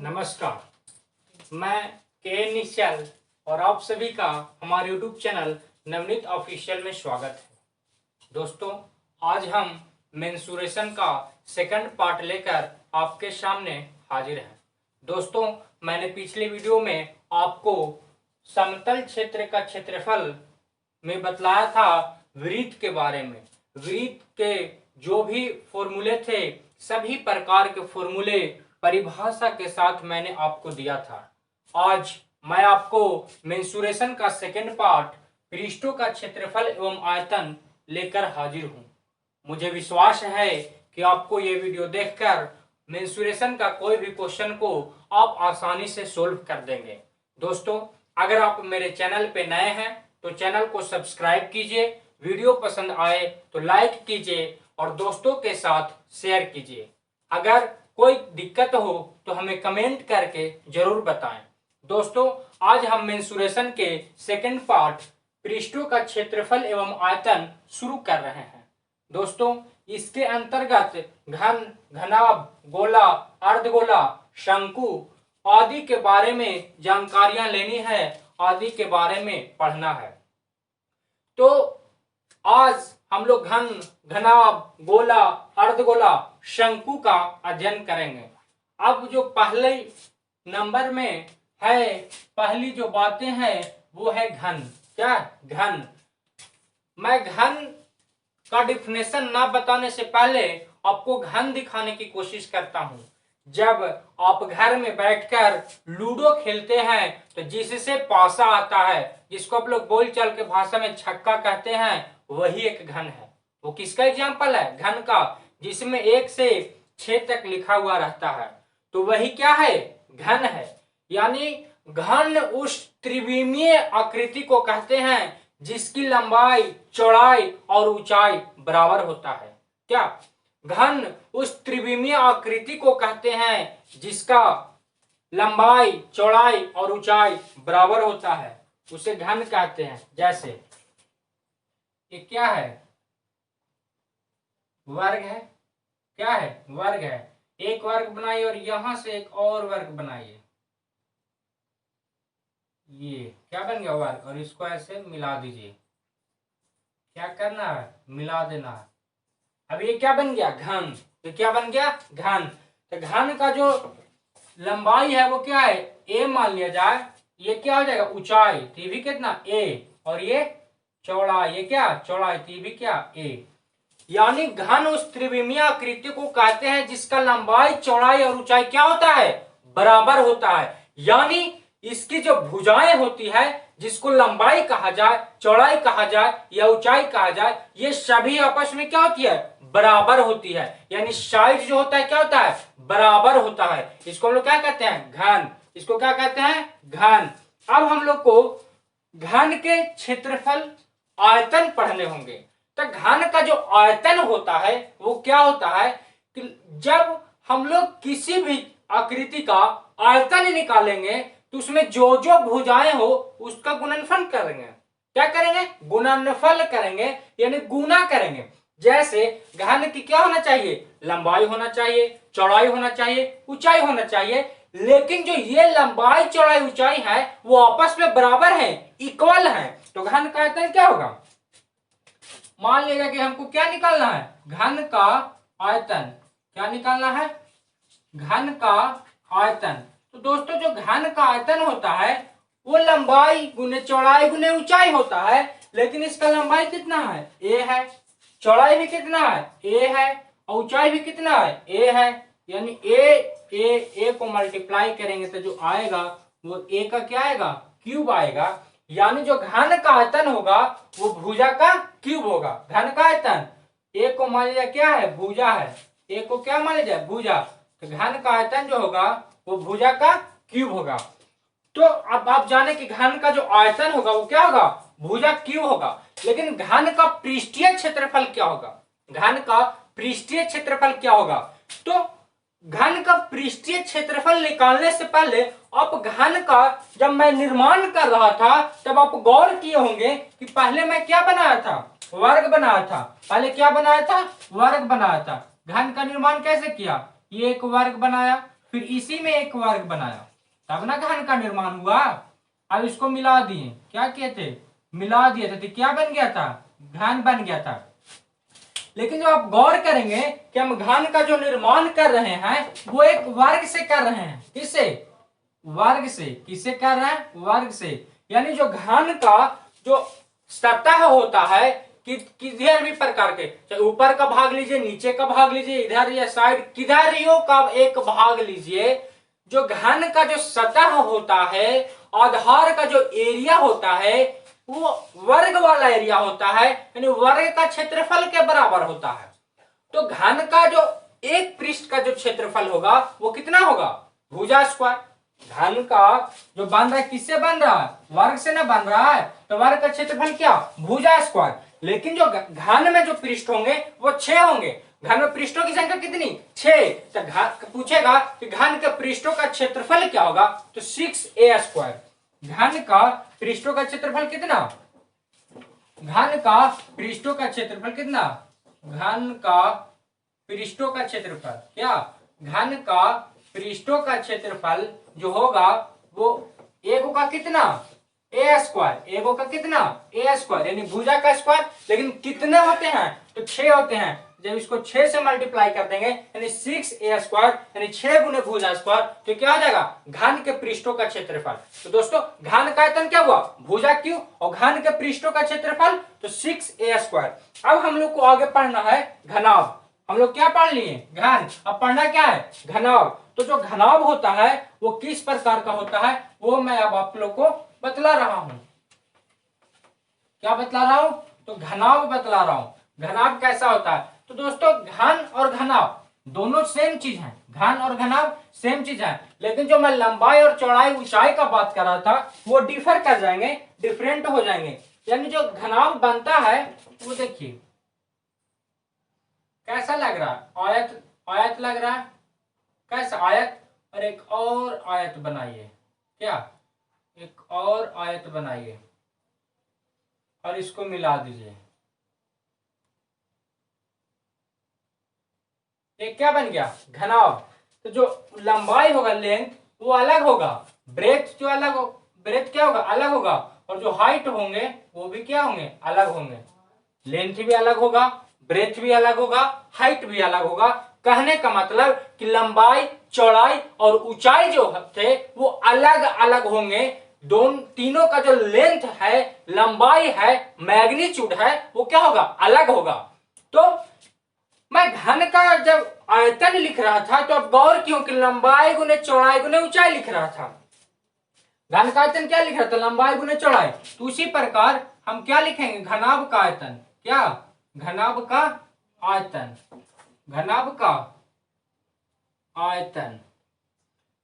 नमस्कार, मैं के निश्चल और आप सभी का हमारे यूट्यूब चैनल नवनीत ऑफिशियल में स्वागत है। दोस्तों, आज हम मेंसुरेशन का सेकंड पार्ट लेकर आपके सामने हाजिर हैं। दोस्तों, मैंने पिछले वीडियो में आपको समतल क्षेत्र का क्षेत्रफल में बतलाया था वृत्त के बारे में। वृत्त के जो भी फॉर्मूले थे, सभी प्रकार के फॉर्मूले परिभाषा के साथ मैंने आपको दिया था। आज मैं आपको मेंसुरेशन का सेकंड पार्ट, पृष्ठों का क्षेत्रफल एवं आयतन लेकर हाजिर हूं। मुझे विश्वास है कि आपको ये वीडियो देखकर मेंसुरेशन का कोई भी क्वेश्चन को आप आसानी से सोल्व कर देंगे। दोस्तों, अगर आप मेरे चैनल पे नए हैं तो चैनल को सब्सक्राइब कीजिए, वीडियो पसंद आए तो लाइक कीजिए और दोस्तों के साथ शेयर कीजिए। अगर कोई दिक्कत हो तो हमें कमेंट करके जरूर बताएं। दोस्तों, आज हम मेंसुरेशन के सेकंड पार्ट, पृष्ठों का क्षेत्रफल एवं आयतन शुरू कर रहे हैं। दोस्तों, इसके अंतर्गत घन, घनाभ, गोला, अर्धगोला, शंकु आदि के बारे में जानकारियां लेनी है, आदि के बारे में पढ़ना है। तो आज हम लोग घन, घनाभ, गोला, अर्धगोला, शंकु का अध्ययन करेंगे। अब जो पहले नंबर में है, पहली जो बातें हैं वो है घन। क्या? घन। मैं घन का डिफिनेशन ना बताने से पहले आपको घन दिखाने की कोशिश करता हूं। जब आप घर में बैठकर लूडो खेलते हैं तो जिससे पासा आता है, जिसको आप लोग बोलचाल के भाषा में छक्का कहते हैं, वही एक घन है। वो किसका एग्जाम्पल है? घन का, जिसमें 1 से 6 तक लिखा हुआ रहता है। तो वही क्या है? घन है। यानी घन उस त्रिविमीय आकृति को कहते हैं जिसकी लंबाई, चौड़ाई और ऊंचाई बराबर होता है। क्या? घन उस त्रिविमीय आकृति को कहते हैं जिसका लंबाई, चौड़ाई और ऊंचाई बराबर होता है, उसे घन कहते हैं। जैसे ये क्या है? वर्ग है। क्या है? वर्ग है। एक वर्ग बनाइए और यहां से एक और वर्ग बनाइए। ये क्या बन गया? वर्ग। और इसको ऐसे मिला दीजिए। क्या करना है? मिला देना है। अब ये क्या बन गया? घन। तो क्या बन गया? घन। तो घन का जो लंबाई है वो क्या है? a मान लिया जाए। ये क्या हो जाएगा? ऊंचाई। तो ये भी कितना? a। और ये चौड़ाई। ये क्या? चौड़ाई। तो ये भी क्या? a। यानी घन उस त्रिविमीय आकृति को कहते हैं जिसका लंबाई, चौड़ाई और ऊंचाई क्या होता है? बराबर होता है। यानी इसकी जो भुजाएं होती है, जिसको लंबाई कहा जाए, चौड़ाई कहा जाए या ऊंचाई कहा जाए, ये सभी आपस में क्या होती है? बराबर होती है। यानी साइड जो होता है क्या होता है? बराबर होता है। इसको हम लोग क्या कहते हैं? घन। इसको क्या कहते हैं? घन। अब हम लोग को घन के क्षेत्रफल, आयतन पढ़ने होंगे। तो घन का जो आयतन होता है वो क्या होता है कि जब हम लोग किसी भी आकृति का आयतन निकालेंगे तो उसमें जो जो भुजाएं हो उसका गुणनफल करेंगे। क्या करेंगे? गुणनफल करेंगे, यानी गुना करेंगे। जैसे घन की क्या होना चाहिए? लंबाई होना चाहिए, चौड़ाई होना चाहिए, ऊंचाई होना चाहिए। लेकिन जो ये लंबाई, चौड़ाई, ऊंचाई है वो आपस में बराबर है, इक्वल है। तो घन का आयतन क्या होगा? मान लीजिए कि हमको क्या निकालना है? घन का आयतन। क्या निकालना है? घन का आयतन। तो दोस्तों, जो घन का आयतन होता है वो लंबाई गुने चौड़ाई गुने ऊंचाई होता है। लेकिन इसका लंबाई कितना है? a है। चौड़ाई भी कितना है? a है। और ऊंचाई भी कितना है? a है। यानी a को मल्टीप्लाई करेंगे तो जो आएगा वो a का क्या आएगा? क्यूब आएगा। यानी जो घन का आयतन होगा वो भुजा का क्यूब होगा। घन का आयतन a को मान लिया क्या है? भुजा है। a को क्या मान लिया? भुजा। तो घन का आयतन जो होगा वो भुजा का क्यूब होगा। तो अब आप जाने कि घन का जो आयतन होगा वो क्या होगा? भुजा क्यूब होगा। लेकिन घन का पृष्ठीय क्षेत्रफल क्या होगा? घन का पृष्ठीय क्षेत्रफल क्या होगा? तो घन का पृष्ठीय क्षेत्रफल निकालने से पहले आप घन का, जब मैं निर्माण कर रहा था तब आप गौर किए होंगे कि पहले मैं क्या बनाया था? वर्ग बनाया था। पहले क्या बनाया था? वर्ग बनाया था। घन का निर्माण कैसे किया? ये एक वर्ग बनाया, फिर इसी में एक वर्ग बनाया, तब ना घन का निर्माण हुआ। अब इसको मिला दिए, क्या किए थे, मिला दिए थे, तो क्या बन गया था, घन बन गया था। लेकिन जो आप गौर करेंगे कि हम घन का जो निर्माण कर रहे हैं वो एक वर्ग से कर रहे हैं। किससे, वर्ग से। किससे कर रहे हैं, वर्ग से। यानी जो घन का जो सतह होता है किधर भी प्रकार के, चाहे ऊपर का भाग लीजिए, नीचे का भाग लीजिए, इधर या साइड किधरियों का एक भाग लीजिए, जो घन का जो सतह होता है, आधार का जो एरिया होता है, वो वर्ग वाला एरिया होता है, यानी वर्ग का क्षेत्रफल के बराबर होता है। तो घन का जो एक पृष्ठ का जो क्षेत्रफल होगा वो कितना होगा, भुजा स्क्वायर। घन का जो बन रहा है किससे बन रहा है, वर्ग से ना बन रहा है, तो वर्ग का क्षेत्रफल क्या, भुजा स्क्वायर। लेकिन जो घन में जो पृष्ठ होंगे वो 6 होंगे। घन में पृष्ठों की संख्या कितनी, 6। तो पूछेगा कि घन के पृष्ठों का क्षेत्रफल क्या होगा, तो 6a स्क्वायर। घन का पृष्ठों का क्षेत्रफल कितना, घन का पृष्ठों का क्षेत्रफल कितना, घन का पृष्ठों का क्षेत्रफल क्या, घन का पृष्ठों का क्षेत्रफल जो होगा वो एक का कितना, ए स्क्वायर। एगो का कितना, ए स्क्वायर, यानी भुजा का स्क्वायर। लेकिन कितने होते हैं, तो 6 होते हैं। जब इसको 6 से मल्टीप्लाई कर देंगे यानी 6a स्क्वायर, यानी 6 गुने भुजा स्क्वायर, तो क्या हो जाएगा, घन के पृष्ठों का क्षेत्रफल। तो दोस्तों घन का आयतन क्या हुआ, भुजा क्यों, और घन के पृष्ठों का क्षेत्रफल तो 6a स्क्वायर। अब हम लोग को आगे पढ़ना है घनाभ। हम लोग क्या पढ़ लिए, घन। अब पढ़ना क्या है, घनाभ। तो जो घनाभ होता है वो किस प्रकार का होता है वो मैं अब आप लोग को बतला रहा हूं। क्या बतला रहा हूं, तो घनाभ बतला रहा हूं। घनाभ कैसा होता है, तो दोस्तों घन और घनाभ दोनों सेम चीज है। घन और घनाभ सेम चीज है, लेकिन जो मैं लंबाई और चौड़ाई ऊंचाई का बात कर रहा था वो डिफर कर जाएंगे, डिफरेंट हो जाएंगे। यानी जो घनाभ बनता है वो देखिए कैसा लग रहा है, आयत, आयत लग रहा है, कैसा आयत। और एक और आयत बनाइए, क्या, एक और आयत बनाइए और इसको मिला दीजिए, ये क्या बन गया, घनाभ। तो जो लंबाई होगा, लेंथ, वो अलग होगा, ब्रेथ जो अलग हो, ब्रेथ क्या होगा, अलग होगा, और जो हाइट होंगे वो भी क्या होंगे, अलग होंगे। लेंथ भी अलग होगा, ब्रेथ भी अलग होगा, हाइट भी अलग होगा। कहने का मतलब कि लंबाई, चौड़ाई और ऊंचाई जो थे वो अलग अलग होंगे। दोनों तीनों का जो लेंथ है, लंबाई है, मैग्नीट्यूड है, वो क्या होगा, अलग होगा। तो मैं घन का जब आयतन लिख रहा था तो अब गौर क्यों कि लंबाई गुने चौड़ाई गुने ऊंचाई लिख रहा था। घन का आयतन क्या लिख रहा था, लंबाई गुने चौड़ाई। तो उसी प्रकार हम क्या लिखेंगे, घनाभ का आयतन, क्या, घनाभ का आयतन, घनाभ का आयतन।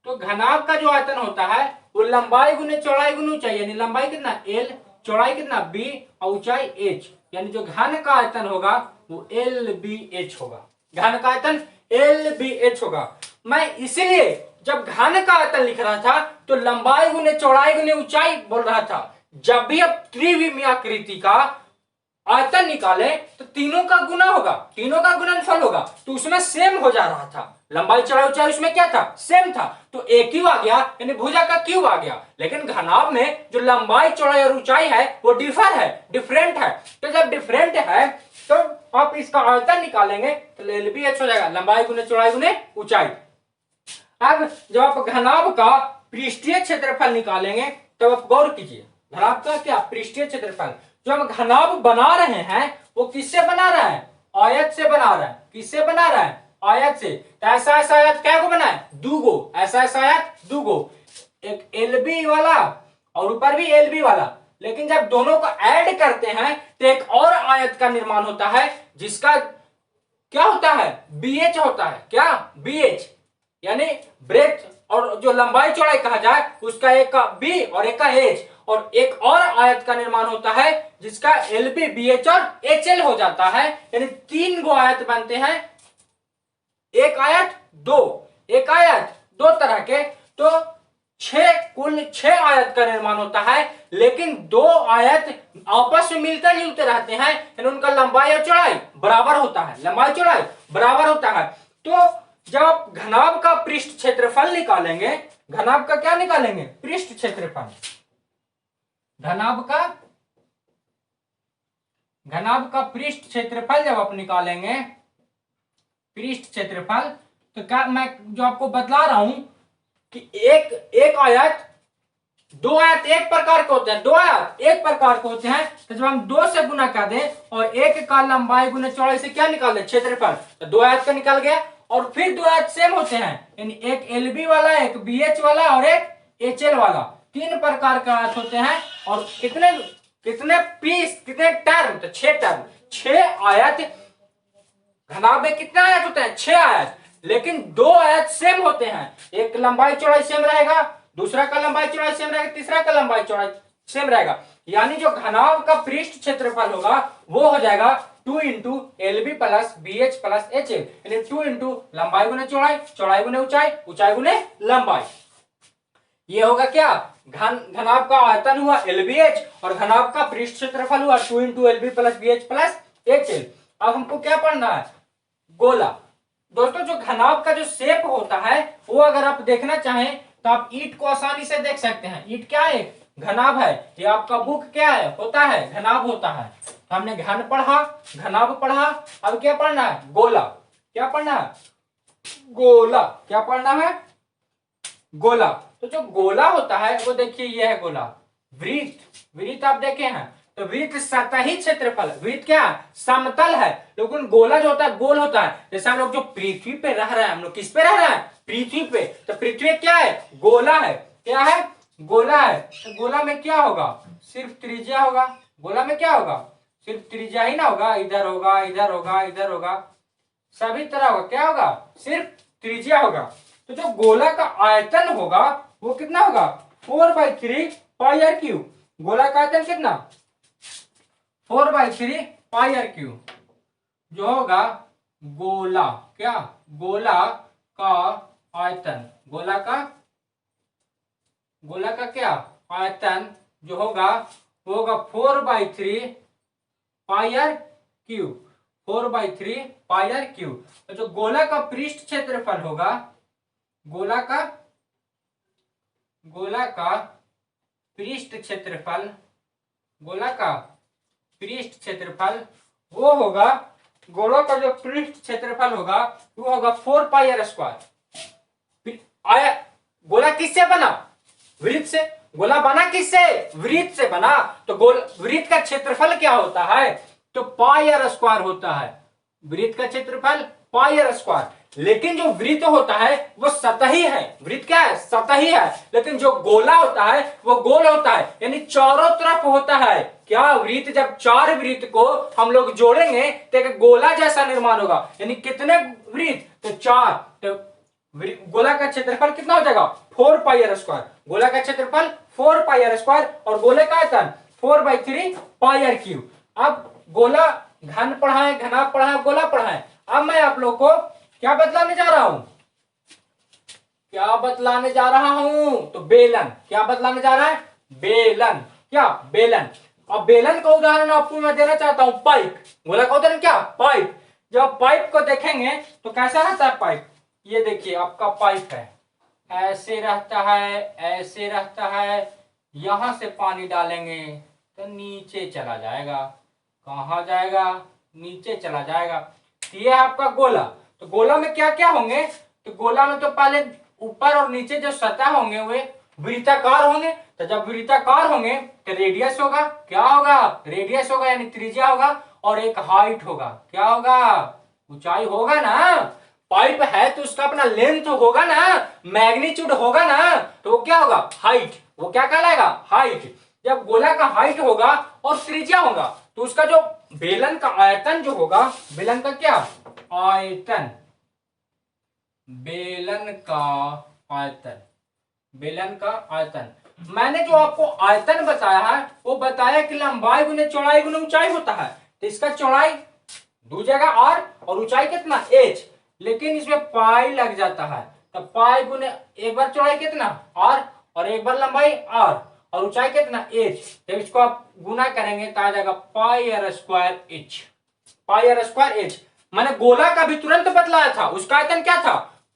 तो घनाभ का जो आयतन होता है वो लंबाई गुने चौड़ाई गुने ऊंचाई, यानी लंबाई कितना l, चौड़ाई कितना b और ऊंचाई h, यानी जो घन का आयतन होगा वो LBH होगा। घन का आयतन LBH होगा। मैं इसलिए जब घन का आयतन लिख रहा था तो लंबाई गुने चौड़ाई गुने ऊंचाई बोल रहा था। जब भी अब त्रिविमीय आकृति का आयतन निकाले तो तीनों का गुना होगा, तीनों का गुणनफल होगा, तो उसमें सेम हो जा रहा था। लंबाई चौड़ाई ऊंचाई उसमें क्या था, सेम था, तो a क्यूब आ गया, यानी भुजा का क्यूब आ गया। लेकिन घनाभ में जो लंबाई चौड़ाई और ऊंचाई है वो डिफर है, डिफरेंट है। तो जब डिफरेंट है तो आप इसका आयतन निकालेंगे तो LBH हो जाएगा, लंबाई गुने चौड़ाई गुने ऊंचाई। अब जब आप घनाभ का पृष्ठीय क्षेत्रफल निकालेंगे तब आप गौर कीजिए, घनाभ का क्या, पृष्ठीय क्षेत्रफल। जो हम घनाभ बना रहे हैं वो किससे बना रहा है, आयत से बना रहा है। किससे बना रहा है, आयत से। तो ऐसा ऐसा आयत क्या को बना है, दूगो, ऐसा ऐसा आयत दूगो, एक LB वाला और ऊपर भी LB वाला। लेकिन जब दोनों को ऐड करते हैं तो एक और आयत का निर्माण होता है जिसका क्या होता है, BH होता है। क्या, BH, यानी ब्रेथ और जो लंबाई चौड़ाई कहा जाए उसका एक का B और एक का H, और एक और आयत का निर्माण होता है जिसका LB, BH और HL हो जाता है। यानी 3 गो आयत बनते हैं, एक आयत दो, एक आयत दो तरह के, तो 6 कुल 6 आयत का निर्माण होता है। लेकिन 2 आयत आपस में मिलते जुलते रहते हैं, यानी उनका लंबाई और चौड़ाई बराबर होता है, लंबाई चौड़ाई बराबर होता है। तो जब आप घनाभ का पृष्ठ क्षेत्रफल निकालेंगे, घनाभ का क्या निकालेंगे? पृष्ठ क्षेत्रफल। घनाभ का पृष्ठ क्षेत्रफल जब आप निकालेंगे, पृष्ठ क्षेत्रफल, तो क्या मैं जो आपको बतला रहा हूं कि एक आयत, दो आयत एक प्रकार के होते हैं, दो आयत एक प्रकार के होते हैं, तो जब हम दो से गुना कर दें और एक का लंबाई गुना चौड़ाई से क्या निकाल दें? क्षेत्रफल। तो दो आयत का निकल गया। और फिर दो आयत सेम होते हैं, यानी एक एलबी वाला, एक बीएच वाला और एक एचएल वाला, तीन प्रकार के आयत होते हैं। और कितने कितने पीस, कितने टर्म? तो 6 टर्म, 6 आयत। घनाभ में कितने आयत होते हैं? 6 आयत। लेकिन दो आयत सेम होते हैं, एक लंबाई चौड़ाई सेम रहेगा, दूसरा का लंबाई चौड़ाई सेम रहेगा, तीसरा का लंबाई चौड़ाई सेम रहेगा। यानी जो घनाभ का पृष्ठ क्षेत्रफल होगा वो हो जाएगा 2 into LB plus BH plus H L, यानी 2 इंटू लंबाई गुने चौड़ाई, चौड़ाई गुने ऊंचाई, ऊंचाई गुने लंबाई। ये होगा क्या? घनाभ का आयतन हुआ एलबीएच और घनाभ का पृष्ठ क्षेत्रफल हुआ 2 into LB plus BH plus H L. अब हमको क्या पढ़ना है? गोला। दोस्तों जो घनाभ का जो शेप होता है वो अगर आप देखना चाहें तो आप ईंट को आसानी से देख सकते हैं। ईंट क्या है? घनाभ है। ये आपका बुक क्या है? होता है, घनाभ होता है। हमने घन पढ़ा, घनाभ पढ़ा, अब क्या पढ़ना है? गोला। क्या पढ़ना है? गोला। क्या पढ़ना है? गोला। तो जो गोला होता है वो देखिए ये है गोला। वृत्त, वृत्त आप देखे हैं तो वृत्त सतही क्षेत्रफल, वृत्त क्या समतल है, लेकिन गोला जो होता है गोल होता है। जैसे हम लोग जो पृथ्वी पे रह रहे हैं, हम लोग किस पे रह रहे हैं? पृथ्वी पे। तो पृथ्वी क्या है? गोला है। क्या है? गोला है। तो गोला में क्या होगा? सिर्फ त्रिज्या होगा। गोला में क्या होगा? सिर्फ त्रिज्या ही ना होगा, इधर होगा, इधर होगा, इधर होगा, सभी तरह होगा। क्या होगा? सिर्फ त्रिज्या होगा। तो जो गोला का आयतन होगा वो कितना होगा? 4/3 पाई आर क्यूब। गोला का आयतन कितना? 4/3 पाई आर क्यूब जो होगा गोला। क्या? गोला का आयतन। गोला का क्या आयतन जो होगा वो होगा 4/3 pi r cube. 4/3 pi r cube. तो जो गोला का पृष्ठ क्षेत्रफल होगा, गोला का पृष्ठ क्षेत्रफल, गोला का पृष्ठ क्षेत्रफल वो होगा, गोला का जो पृष्ठ क्षेत्रफल होगा वो होगा 4 पाई आर स्क्वायर। आया गोला किससे बना? वृत्त से। गोला बना किससे? वृत्त से बना। तो वृत्त का क्षेत्रफल क्या होता है? तो पाई आर स्क्वायर होता है। वृत्त का क्षेत्रफल पाई आर स्क्वायर। लेकिन जो वृत्त होता है वो सतही है। वृत्त क्या है? सतही है। लेकिन जो गोला होता है वो गोल होता है, यानी चारों तरफ होता है। क्या? वृत्त। जब चार वृत्त को हम लोग जोड़ेंगे तो एक गोला जैसा निर्माण होगा। यानी कितने वृत्त? तो 4। तो गोला का क्षेत्रफल कितना हो जाएगा? 4 पाई आर स्क्वायर। गोला का क्षेत्रफल 4 पाई आर स्क्वायर और गोले का आयतन 4/3 पाई आर क्यूब। अब गोला घन पढ़ा है, घनाभ पढ़ा है, गोला पढ़ा है। अब मैं आप लोग को क्या बतलाने जा रहा हूं? क्या बतलाने जा रहा हूं? तो बेलन। क्या बतलाने जा रहा है? बेलन। क्या? बेलन। अब बेलन का उदाहरण आपको मैं देना चाहता हूं, पाइप। गोला का उदाहरण क्या? पाइप। जब पाइप को देखेंगे तो कैसा रहता है पाइप? ये देखिए आपका पाइप है, ऐसे रहता है, ऐसे रहता है। यहां से पानी डालेंगे तो नीचे चला जाएगा। कहां जाएगा? नीचे चला जाएगा। ये है आपका गोला। तो गोला में क्या क्या होंगे? तो गोला में तो पहले ऊपर और नीचे जो सतह होंगे वे वृत्ताकार होंगे। तो जब वृत्ताकार होंगे तो रेडियस होगा। क्या होगा? रेडियस होगा, यानी त्रिज्या होगा। और एक हाइट होगा। क्या होगा? ऊंचाई होगा ना। पाइप है तो उसका अपना लेंथ होगा ना, मैग्नीट्यूड होगा ना, तो वो क्या होगा? हाइट। वो क्या कहलाएगा? हाइट। जब गोला का हाइट होगा और त्रिज्या होगा तो उसका जो बेलन का आयतन जो होगा, बेलन का क्या आयतन, बेलन का आयतन, बेलन का आयतन। मैंने जो आपको आयतन बताया है वो बताया कि लंबाई गुने चौड़ाई गुने ऊंचाई होता है। तो इसका चौड़ाई 2 जगह r और ऊंचाई कितना? h। लेकिन इसमें पाई लग जाता है। तो पाई गुने एक बार चौड़ाई कितना? r और एक बार लंबाई r और ऊंचाई कितना? h। जब इसको आप गुना करेंगे तो आ जाएगा pi r square h। Pi r square h। मैंने गोला का भी तुरंत बतलाया था, उसका आयतन क्या था?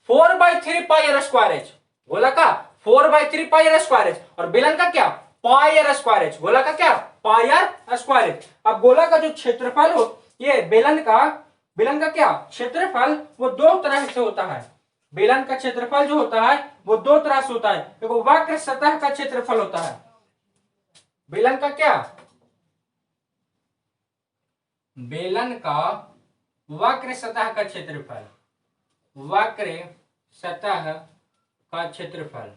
4/3πr²h, गोला का 4/3πr²h, और बेलन का क्या πr²h, गोला का क्या πr²h। अब गोला का जो क्षेत्रफल हो, ये बेलन का क्या क्षेत्रफल वो दो तरह से होता है। बेलन का क्षेत्रफल जो होता है वो दो तरह से होता है। देखो वक्र सतह का क्षेत्रफल होता है बेलन का क्या, बेलन का वक्र सतह का क्षेत्रफल, वक्र सतह का क्षेत्रफल,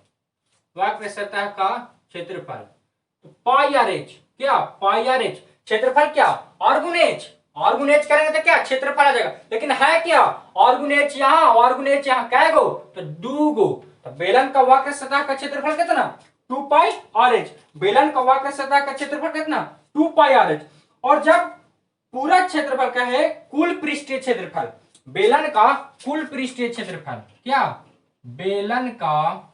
वक्र सतह का क्षेत्रफल। तो पाई आर एच, क्या पाई आर एच क्षेत्रफल, क्या ऑर्गुनेज, ऑर्गुनेज करेंगे तो क्या क्षेत्रफल आ जाएगा, लेकिन है क्या ऑर्गुनेज यहाँ, ऑर्गुनेज यहाँ क्या गो तो दू गो। तो बेलन का वक्र सतह का क्षेत्रफल कितना 2πr_h, बेलन का वक्र सतह का क्षेत्रफल कितना 2πr_h। और जब पूरा क्षेत्रफल का है कुल पृष्ठीय क्षेत्रफल, बेलन का कुल पृष्ठीय क्षेत्रफल, क्या बेलन का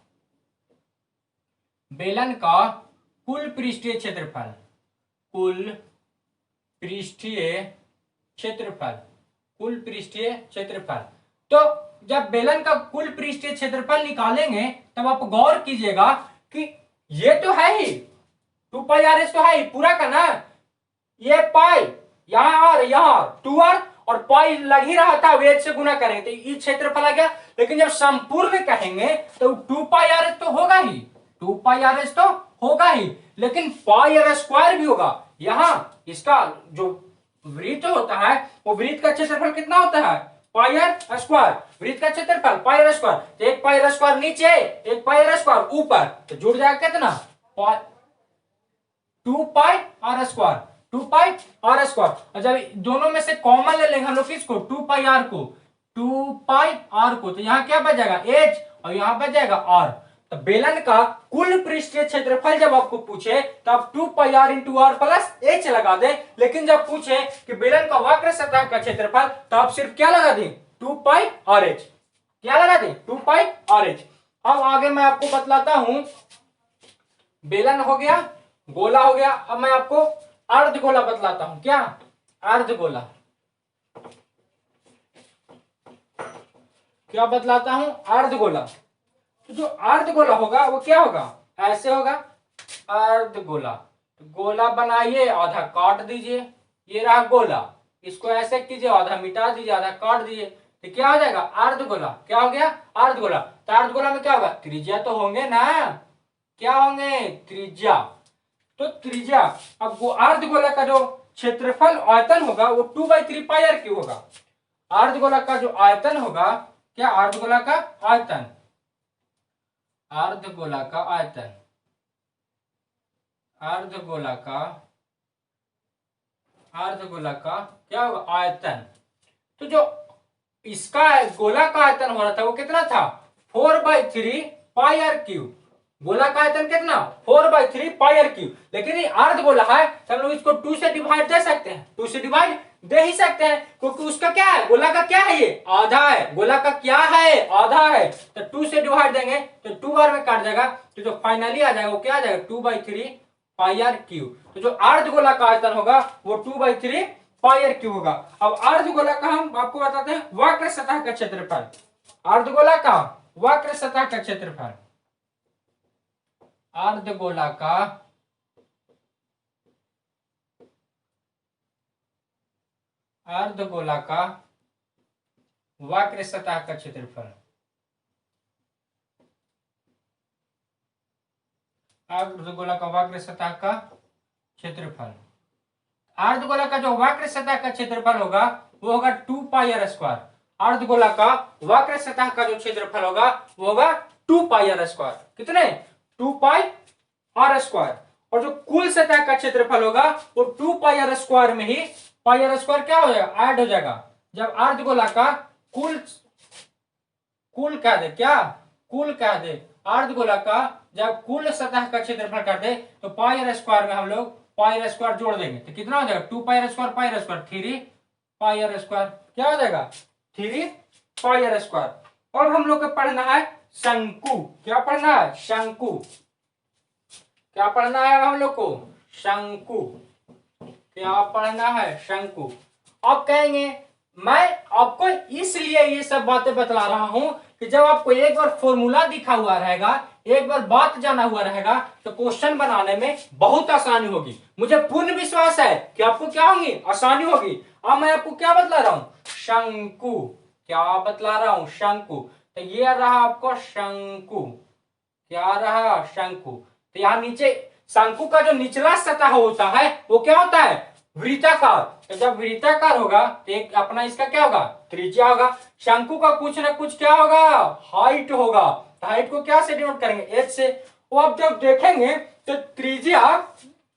कुल पृष्ठीय क्षेत्रफल, कुल पृष्ठीय क्षेत्रफल, कुल पृष्ठीय क्षेत्रफल। तो जब बेलन का कुल पृष्ठीय क्षेत्रफल निकालेंगे तब आप गौर कीजिएगा कि ये तो है ही 2πr_h तो है ही पूरा का ना, ये पाई यहाँ और यहाँ 2r और पाई लग ही रहा था, वेद से गुना करेंगे तो ये क्षेत्रफल आ गया। लेकिन जब संपूर्ण कहेंगे तो 2πr_h तो होगा ही, 2πr_h तो होगा ही, लेकिन πr² भी होगा। यहाँ इसका जो वृत्त होता है वो वृत्त का क्षेत्रफल कितना होता है πr², वृत्त का क्षेत्रफल πr², तो एक πr² नीचे एक πr² ऊपर, तो जुड़ जाएगा कितना 2πr², 2πr²। और जब दोनों में से कॉमन ले लेंगे हम लोग किसको 2πr को, 2πr को, तो यहाँ क्या बच जाएगा h और यहाँ बच जाएगा r। तो बेलन का कुल पृष्ठीय क्षेत्रफल जब आपको पूछे तो आप 2πr×r+h लगा दे, लेकिन जब पूछे कि बेलन का वक्र सतह का क्षेत्रफल तो आप सिर्फ क्या लगा दें 2πr_h, क्या लगा दें 2πr_h। अब आगे मैं आपको बतलाता हूं, बेलन हो गया, गोला हो गया, अब मैं आपको अर्धगोला बतलाता हूं। क्या अर्धगोला, क्या बतलाता हूं अर्धगोला। तो जो अर्धगोला होगा वो क्या होगा, ऐसे होगा अर्धगोला। तो गोला बनाइए, आधा काट दीजिए, ये रहा गोला, इसको ऐसे कीजिए, आधा मिटा दीजिए, आधा काट दीजिए, तो क्या हो जाएगा अर्धगोला। क्या हो गया अर्धगोला। तो अर्धगोला में क्या होगा त्रिज्या तो होंगे ना, क्या होंगे त्रिज्या। तो त्रिज्या, अब वो अर्धगोला का जो क्षेत्रफल आयतन होगा वो 2/3πr³ होगा। अर्धगोला का जो आयतन होगा, क्या अर्धगोला का आयतन, अर्धगोला का आयतन, अर्धगोला का क्या होगा आयतन। तो जो इसका गोला का आयतन हो रहा था वो कितना था 4/3πr³, गोला का आयतन कितना 4/3πr³। लेकिन ये अर्धगोला है तो हम लोग इसको 2 से डिवाइड दे सकते हैं, 2 से डिवाइड दे ही सकते हैं, क्योंकि उसका क्या है गोला का क्या है ये आधा है, गोला का क्या है आधा है। तो 2 से डिवाइड देंगे तो 2 बार में काट जाएगा, तो जो फाइनली आ जाएगा वो क्या आ जाएगा 2/3πr³। तो जो अर्धगोला का आयतन होगा वो 2/3πr³ होगा। अब अर्धगोला का हम आपको बताते हैं वक्र सतह का क्षेत्रफल, अर्धगोला का वक्र सतह का क्षेत्रफल, अर्धगोला का वक्र सतह का क्षेत्रफल, अर्धगोला का वक्र सतह का क्षेत्रफल। अर्धगोला का जो वक्र सतह का क्षेत्रफल होगा वो होगा 2πr²। अर्धगोला का वक्र सतह का जो क्षेत्रफल होगा वो होगा 2πr²। कितने 2πr²। और जो कुल सतह का क्षेत्रफल होगा वो 2πr² में ही πr² क्या हो जाएगा ऐड हो जाएगा। जब अर्धगोला का कुल कह दे, क्या कुल कह दे, अर्धगोला का जब कुल सतह का क्षेत्रफल कर दे तो πr² में हम लोग πr² जोड़ देंगे तो कितना हो जाएगा 2πr², πr², 3πr², क्या हो जाएगा 3πr²। और हम लोग को पढ़ना है शंकु, क्या पढ़ना है शंकु, क्या पढ़ना है हम लोग को शंकु, क्या पढ़ना है शंकु। अब कहेंगे मैं आपको इसलिए ये सब बातें बतला रहा हूं कि जब आपको एक बार फॉर्मूला दिखा हुआ रहेगा, एक बार बात जाना हुआ रहेगा, तो क्वेश्चन बनाने में बहुत आसानी होगी। मुझे पूर्ण विश्वास है कि आपको क्या होगी, आसानी होगी। अब मैं आपको क्या बतला रहा हूं, शंकु। क्या बतला रहा हूं, शंकु। तो ये रहा आपको शंकु, क्या रहा, शंकु। तो यहाँ नीचे शंकु का जो निचला सतह होता है वो क्या होता है, वृत्ताकार। तो जब वृत्ताकार होगा तो एक अपना इसका क्या होगा, त्रिज्या होगा। शंकु का कुछ ना कुछ क्या होगा, हाइट होगा। तो हाइट को क्या से डिनोट करेंगे, एच से। वो अब जब देखेंगे तो त्रिज्या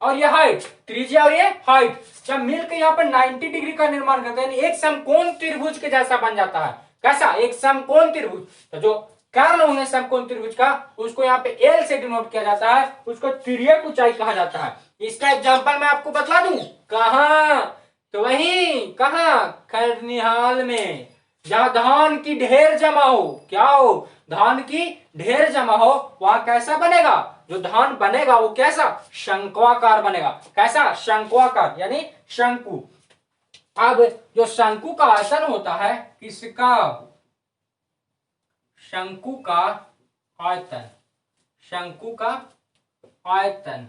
और ये हाइट, त्रिज्या और ये हाइट जब मिलकर यहाँ पर 90 डिग्री का निर्माण करते हैं, एक समकोण त्रिभुज के जैसा बन जाता है। कैसा, एक समकोण त्रिभुज। तो जो कर्ण होंगे समकोण त्रिभुज का, उसको यहाँ पे एल से डिनोट किया जाता है, उसको तिर्यक ऊंचाई कहा जाता है। इसका एग्जांपल मैं आपको बतला दूं, कहां, तो वहीं कहां, खरनिहाल में, जहां धान की ढेर जमा हो। क्या हो, धान की ढेर जमा हो। वहां कैसा बनेगा, जो धान बनेगा वो कैसा, शंक्वाकार बनेगा। कैसा, शंक्वाकार यानी शंकु। अब जो शंकु का आयतन होता है, किसका, शंकु का आयतन, शंकु का आयतन।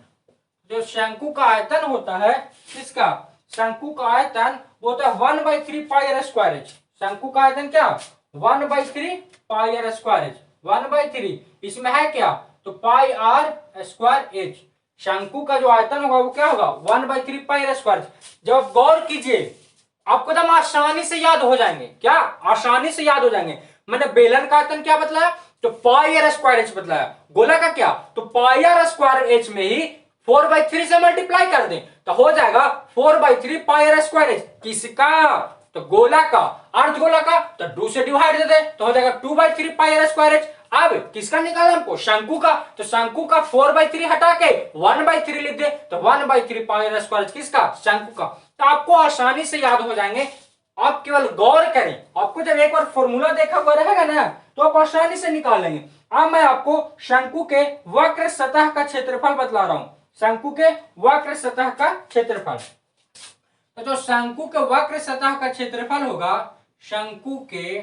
जो शंकु का आयतन होता है, किसका, शंकु का आयतन वो होता है 1/3 पाई आर स्क्वायर एच। शंकु का आयतन क्या, 1/3 पाई आर स्क्वायर एच। 1/3 इसमें है क्या, तो पाई आर स्क्वायर एच। शंकु का जो आयतन होगा वो क्या होगा, 1/3 पाई आर स्क्वायर। जब गौर कीजिए आपको एकदम आसानी से याद हो जाएंगे। क्या, आसानी से याद हो जाएंगे। मैंने बेलन का आयतन क्या बतलाया, तो पाई आर स्क्वायर एच बतलाया। गोला का क्या, तो पाई आर स्क्वायर एच में ही 4/3 से मल्टीप्लाई कर दें तो हो जाएगा 4/3 पाई आर स्क्वायर एच। किसका, तो गोला का। अर्धगोला का तो 2 से डिवाइड दे दे तो हो जाएगा 2/3 पाई आर स्क्वायर एच। अब किसका निकाला हमको, शंकु का। तो शंकु का 4/3 हटा के 1/3 लिख दे तो 1/3 पाई आर स्क्वायर एच किसका, शंकु का। तो आपको आसानी से याद हो जाएंगे। आप केवल गौर करें, आपको जब एक बार फॉर्मूला देखा हुआ रहेगा ना तो आप आसानी से निकाल लेंगे। अब मैं आपको शंकु के वक्र सतह का क्षेत्रफल बतला रहा हूं। शंकु के वक्र सतह का क्षेत्रफल, तो जो शंकु के वक्र सतह का क्षेत्रफल होगा, शंकु के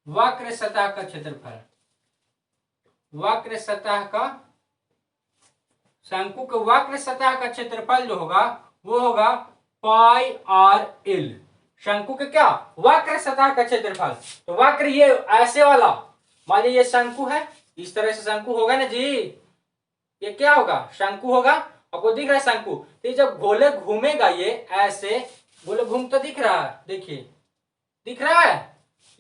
वक्र सतह का क्षेत्रफल, वक्र सतह का, शंकु के वक्र सतह का क्षेत्रफल जो होगा वो होगा पाई आर एल। शंकु के क्या, वक्र सतह का क्षेत्रफल। तो वक्र ये ऐसे वाला, मान लीजिए ये शंकु है, इस तरह से शंकु होगा ना जी, ये क्या होगा, शंकु होगा। आपको दिख रहा है शंकु, तो ये जब गोले घूमेगा, ये ऐसे गोले घूमता दिख रहा है, देखिए दिख रहा है।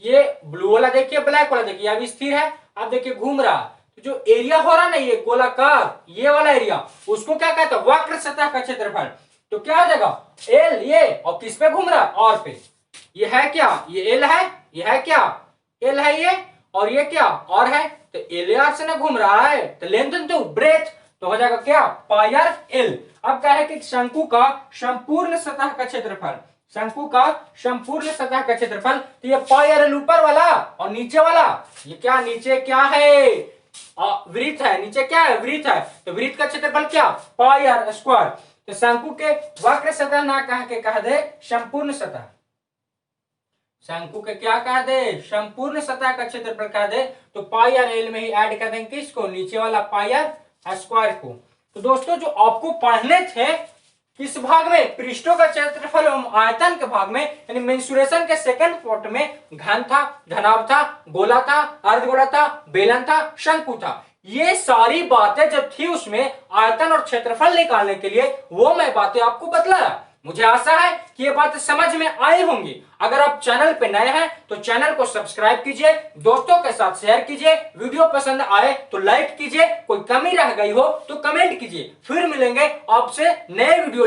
ये ब्लू वाला देखिए, ब्लैक वाला देखिए, अब स्थिर है, अब देखिए घूम रहा। तो जो एरिया हो रहा है ना ये गोलाकार, ये वाला एरिया, उसको क्या कहते हैं, वक्र सतह का क्षेत्रफल। तो क्या हो जाएगा, एल ये, और किस पे घूम रहा है, और पे। ये है क्या, ये एल है, ये है क्या, एल है ये, और ये क्या, और है। तो एल आर से ना घूम रहा है, तो लेंथ तो ब्रेथ, तो हो जाएगा क्या, पाई आर एल। अब क्या है कि शंकु का संपूर्ण सतह का क्षेत्रफल, शंकु का संपूर्ण सतह का क्षेत्रफल, तो ये पाई आर एल ऊपर वाला और नीचे वाला, ये क्या, नीचे क्या है, वृत्त है, नीचे क्या है, वृत्त है। तो वृत्त का क्षेत्रफल क्या, पाई आर स्क्वायर। तो शंकु के वक्र सतह ना कह के कह दे संपूर्ण सतह, शंकु के क्या कह दे, संपूर्ण सतह का क्षेत्रफल कह दे। तो पाई आर एल में ही ऐड कर देंगे किसको, नीचे वाला पाई आर स्क्वायर को। तो दोस्तों जो आपको पढ़ने थे किस भाग में, पृष्ठों का क्षेत्रफल एवं आयतन के भाग में, यानी मेंसुरेशन के सेकंड पार्ट में घन था, घनाभ था, गोला था, अर्धगोला था, बेलन था, शंकु था। ये सारी बातें जो थी उसमें आयतन और क्षेत्रफल निकालने के लिए, वो मैं बातें आपको बतलाया। मुझे आशा है कि ये बातें समझ में आई होंगी। अगर आप चैनल पे नए हैं तो चैनल को सब्सक्राइब कीजिए, दोस्तों के साथ शेयर कीजिए, वीडियो पसंद आए तो लाइक कीजिए, कोई कमी रह गई हो तो कमेंट कीजिए। फिर मिलेंगे आपसे नए वीडियो